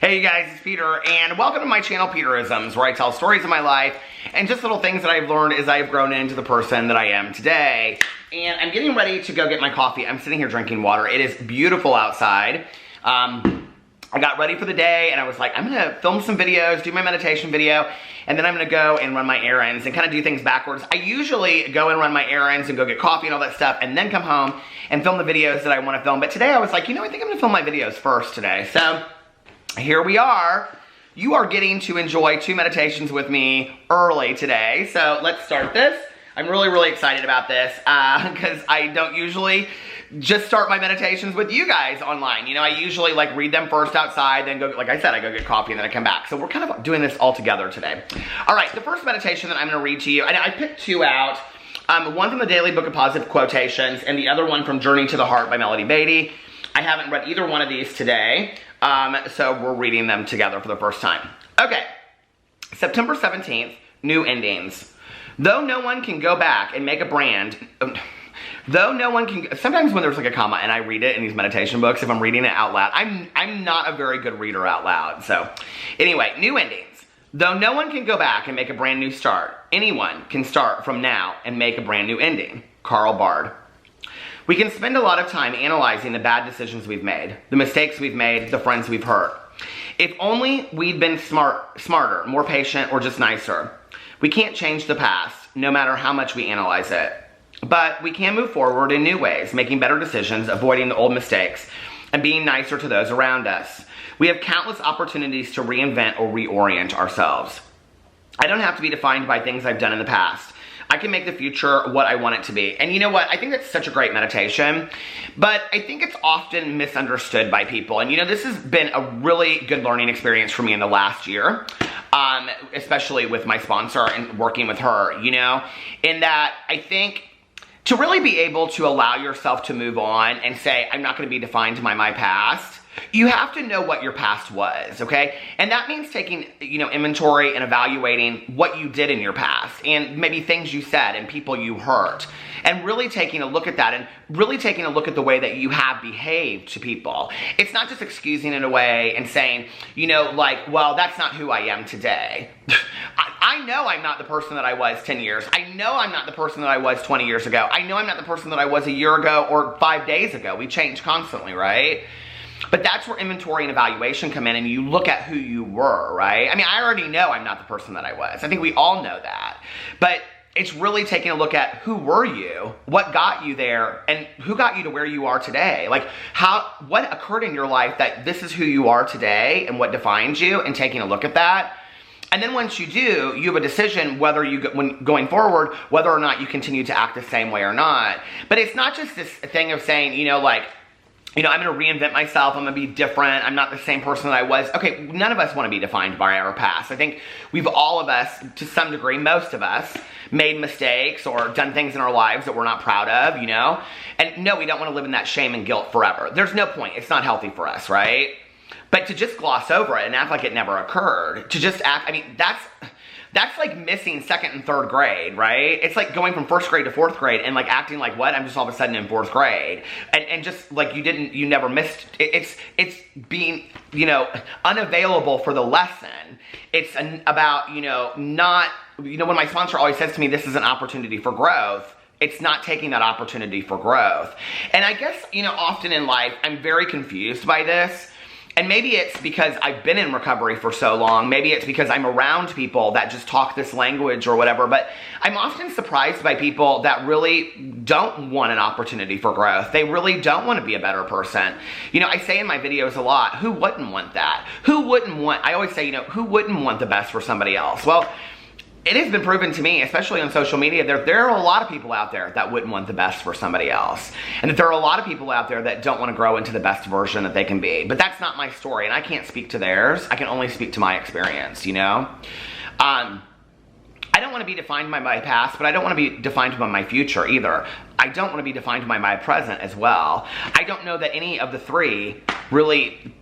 Hey you guys, it's Peter, and welcome to my channel, Peterisms, where I tell stories of my life and just little things that I've learned as I've grown into the person that I am today. And I'm getting ready to go get my coffee. I'm sitting here drinking water. It is beautiful outside. I got ready for the day, and I was like, I'm gonna film some videos, do my meditation video, and then I'm gonna go and run my errands and kind of do things backwards. I usually go and run my errands and go get coffee and all that stuff, and then come home and film the videos that I want to film. But today I was like, you know, I think I'm gonna film my videos first today. So here we are. You are getting to enjoy 2 meditations with me early today. So let's start this. I'm really excited about this because I don't usually just start my meditations with you guys online. You know, I usually like read them first outside, then go, like I said, I go get coffee and then I come back. So we're kind of doing this all together today. All right, the first meditation that I'm gonna read to you, and I picked 2 out. One from the Daily Book of Positive Quotations and the other one from Journey to the Heart by Melody Beatty. I haven't read either one of these today, so we're reading them together for the first time. Okay, September 17th, New Endings. Though no one can go back and make a brand, though no one can, sometimes when there's like a comma and I read it in these meditation books, if I'm reading it out loud, I'm not a very good reader out loud. So anyway, New Endings. Though no one can go back and make a brand new start, anyone can start from now and make a brand new ending. Carl Bard. We can spend a lot of time analyzing the bad decisions we've made, the mistakes we've made, the friends we've hurt. If only we'd been smarter, more patient, or just nicer. We can't change the past, no matter how much we analyze it. But we can move forward in new ways, making better decisions, avoiding the old mistakes, and being nicer to those around us. We have countless opportunities to reinvent or reorient ourselves. I don't have to be defined by things I've done in the past. I can make the future what I want it to be. And you know what? I think that's such a great meditation, but I think it's often misunderstood by people. And you know, this has been a really good learning experience for me in the last year, especially with my sponsor and working with her, you know, in that I think to really be able to allow yourself to move on and say, I'm not going to be defined by my past, you have to know what your past was, okay? And that means taking, you know, inventory and evaluating what you did in your past and maybe things you said and people you hurt, and really taking a look at that and really taking a look at the way that you have behaved to people. It's not just excusing it away and saying, you know, like, well, that's not who I am today. I know I'm not the person that I was 10 years. I know I'm not the person that I was 20 years ago. I know I'm not the person that I was a year ago or 5 days ago. We change constantly, right? But that's where inventory and evaluation come in, and you look at who you were, right? I mean, I already know I'm not the person that I was. I think we all know that. But it's really taking a look at who were you, what got you there, and who got you to where you are today. Like, what occurred in your life that this is who you are today and what defines you, and taking a look at that. And then once you do, you have a decision whether when going forward, whether or not you continue to act the same way or not. But it's not just this thing of saying, you know, like, you know, I'm going to reinvent myself, I'm going to be different, I'm not the same person that I was. Okay, none of us want to be defined by our past. I think we've all of us, to some degree, most of us, made mistakes or done things in our lives that we're not proud of, you know? And no, we don't want to live in that shame and guilt forever. There's no point. It's not healthy for us, right? But to just gloss over it and act like it never occurred, to just act, I mean, that's like missing 2nd and 3rd grade, right? It's like going from 1st grade to 4th grade and like acting like, what? I'm just all of a sudden in 4th grade. And just like you never missed, it's being, you know, unavailable for the lesson. It's about, you know, not, you know, when my sponsor always says to me, this is an opportunity for growth, it's not taking that opportunity for growth. And I guess, you know, often in life, I'm very confused by this. And maybe it's because I've been in recovery for so long. Maybe it's because I'm around people that just talk this language or whatever. But I'm often surprised by people that really don't want an opportunity for growth. They really don't want to be a better person. You know, I say in my videos a lot, who wouldn't want that? Who wouldn't want, I always say, you know, who wouldn't want the best for somebody else? Well, it has been proven to me, especially on social media, there are a lot of people out there that wouldn't want the best for somebody else. And that there are a lot of people out there that don't want to grow into the best version that they can be. But that's not my story, and I can't speak to theirs. I can only speak to my experience, you know? I don't want to be defined by my past, but I don't want to be defined by my future either. I don't want to be defined by my present as well. I don't know that any of the 3 really,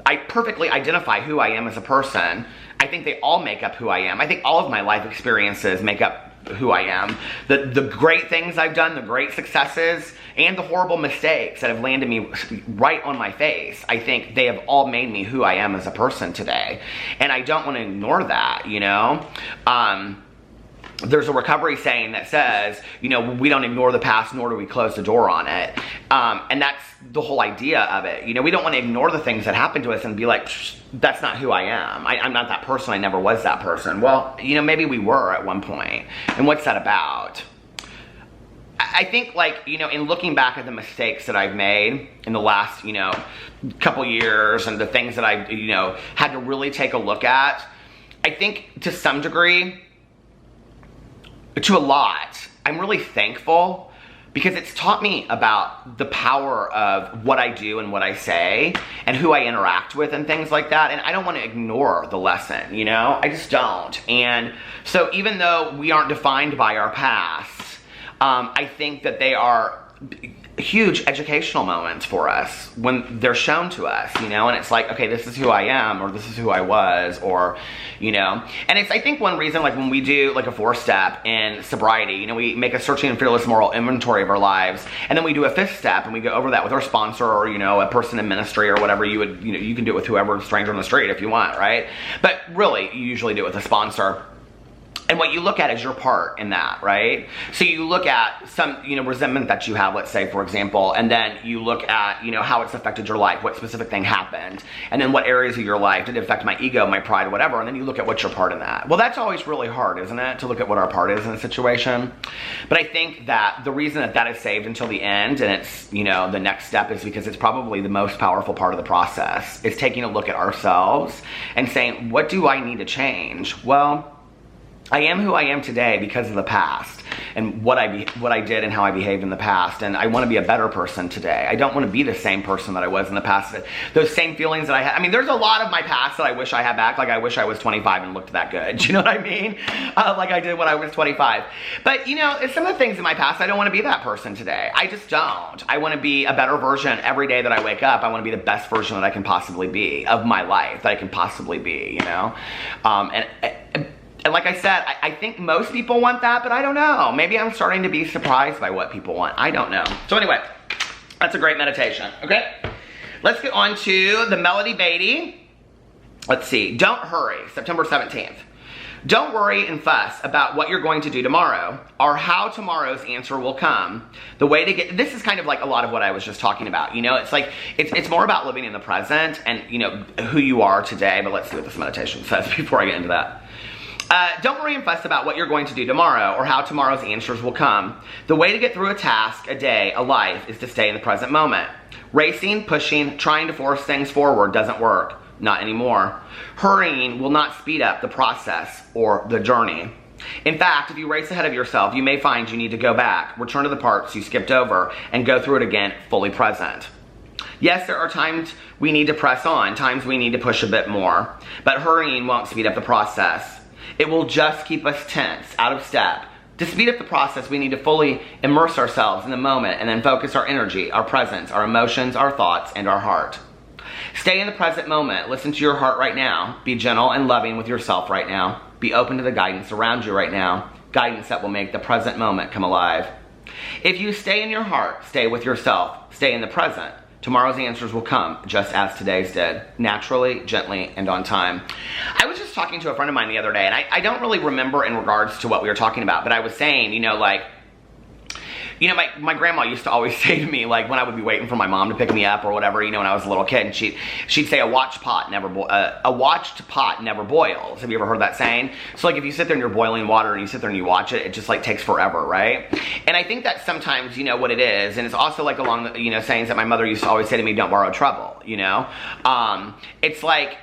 I perfectly identify who I am as a person. I think they all make up who I am. I think all of my life experiences make up who I am. The great things I've done, the great successes, and the horrible mistakes that have landed me right on my face, I think they have all made me who I am as a person today. And I don't want to ignore that, you know? There's a recovery saying that says, you know, we don't ignore the past, nor do we close the door on it. And that's the whole idea of it. You know, we don't want to ignore the things that happen to us and be like, that's not who I am. I'm not that person. I never was that person. Well, you know, maybe we were at one point. And what's that about? I think, like, you know, in looking back at the mistakes that I've made in the last, you know, couple years and the things that I've, you know, had to really take a look at, I think to some degree, to a lot, I'm really thankful because it's taught me about the power of what I do and what I say and who I interact with and things like that. And I don't want to ignore the lesson, you know? I just don't. And so even though we aren't defined by our past, I think that they are huge educational moments for us when they're shown to us, you know, and it's like, okay, this is who I am, or this is who I was, or, you know, and it's, I think one reason, like when we do like a 4-step in sobriety, you know, we make a searching and fearless moral inventory of our lives, and then we do a 5th step and we go over that with our sponsor or, you know, a person in ministry or whatever. You would, you know, you can do it with whoever, stranger on the street if you want, right? But really, you usually do it with a sponsor. And what you look at is your part in that, right? So you look at some, you know, resentment that you have, let's say, for example, and then you look at, you know, how it's affected your life, what specific thing happened, and then what areas of your life did it affect my ego, my pride, whatever, and then you look at what's your part in that. Well, that's always really hard, isn't it, to look at what our part is in a situation? But I think that the reason that that is saved until the end, and it's, you know, the next step is because it's probably the most powerful part of the process, is taking a look at ourselves and saying, what do I need to change? Well, I am who I am today because of the past and what I did and how I behaved in the past, and I want to be a better person today. I don't want to be the same person that I was in the past. Those same feelings that I had. I mean, there's a lot of my past that I wish I had back. Like I wish I was 25 and looked that good. Do you know what I mean? Like I did when I was 25. But you know, some of the things in my past, I don't want to be that person today. I just don't. I want to be a better version every day that I wake up. I want to be the best version that I can possibly be of my life, that I can possibly be, you know? And like I said, I think most people want that, but I don't know. Maybe I'm starting to be surprised by what people want. I don't know. So anyway, that's a great meditation, okay? Let's get on to the Melody Beatty. Let's see. Don't hurry, September 17th. Don't worry and fuss about what you're going to do tomorrow or how tomorrow's answer will come. The way to get, this is kind of like a lot of what I was just talking about. You know, it's like, it's more about living in the present and, you know, who you are today. But let's see what this meditation says before I get into that. Don't worry and fuss about what you're going to do tomorrow or how tomorrow's answers will come. The way to get through a task, a day, a life is to stay in the present moment. Racing, pushing, trying to force things forward doesn't work. Not anymore. Hurrying will not speed up the process or the journey. In fact, if you race ahead of yourself, you may find you need to go back, return to the parts you skipped over, and go through it again fully present. Yes, there are times we need to press on, times we need to push a bit more, but hurrying won't speed up the process. It will just keep us tense, out of step. To speed up the process, we need to fully immerse ourselves in the moment and then focus our energy, our presence, our emotions, our thoughts, and our heart. Stay in the present moment. Listen to your heart right now. Be gentle and loving with yourself right now. Be open to the guidance around you right now. Guidance that will make the present moment come alive. If you stay in your heart, stay with yourself, stay in the present, tomorrow's answers will come just as today's did, naturally, gently, and on time. I was just talking to a friend of mine the other day, and I don't really remember in regards to what we were talking about, but I was saying, you know, like, you know, my grandma used to always say to me, like, when I would be waiting for my mom to pick me up or whatever, you know, when I was a little kid, and she'd say, a watched pot never boils. Have you ever heard that saying? So, like, if you sit there and you're boiling water and you sit there and you watch it, it just, like, takes forever, right? And I think that sometimes, you know, what it is, and it's also, like, along the, you know, sayings that my mother used to always say to me, don't borrow trouble, you know? It's like,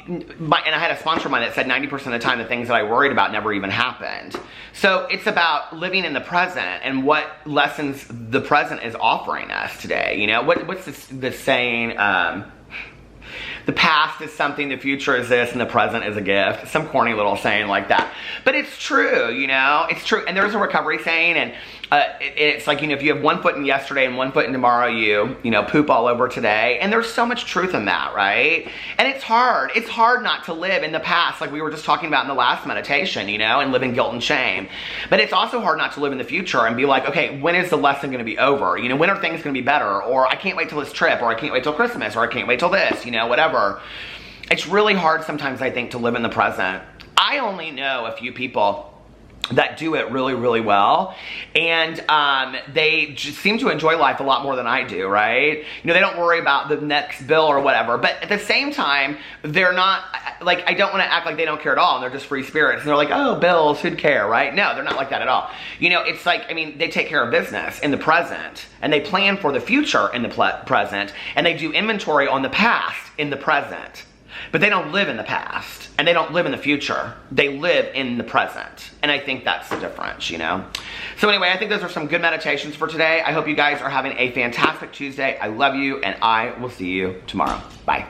and I had a sponsor of mine that said 90% of the time the things that I worried about never even happened. So it's about living in the present and what lessons the present is offering us today. You know, what's this saying? The past is something, the future is this, and the present is a gift. Some corny little saying like that. But it's true, you know, it's true. And there's a recovery saying, and it's like, if you have one foot in yesterday and one foot in tomorrow, you poop all over today. And there's so much truth in that, right? And it's hard. It's hard not to live in the past, like we were just talking about in the last meditation, and live in guilt and shame. But it's also hard not to live in the future and be like, okay, when is the lesson going to be over? When are things going to be better? Or I can't wait till this trip, or I can't wait till Christmas, or I can't wait till this, whatever. It's really hard sometimes, I think, to live in the present. I only know a few people that do it really, really well, and they just seem to enjoy life a lot more than I do, right? They don't worry about the next bill or whatever, but at the same time, they're not, like, I don't want to act like they don't care at all, and they're just free spirits, and they're like, oh, bills, who'd care, right? No, they're not like that at all. It's like, they take care of business in the present, and they plan for the future in the present, and they do inventory on the past in the present. But they don't live in the past, and they don't live in the future. They live in the present. And I think that's the difference, So anyway, I think those are some good meditations for today. I hope you guys are having a fantastic Tuesday. I love you, and I will see you tomorrow. Bye.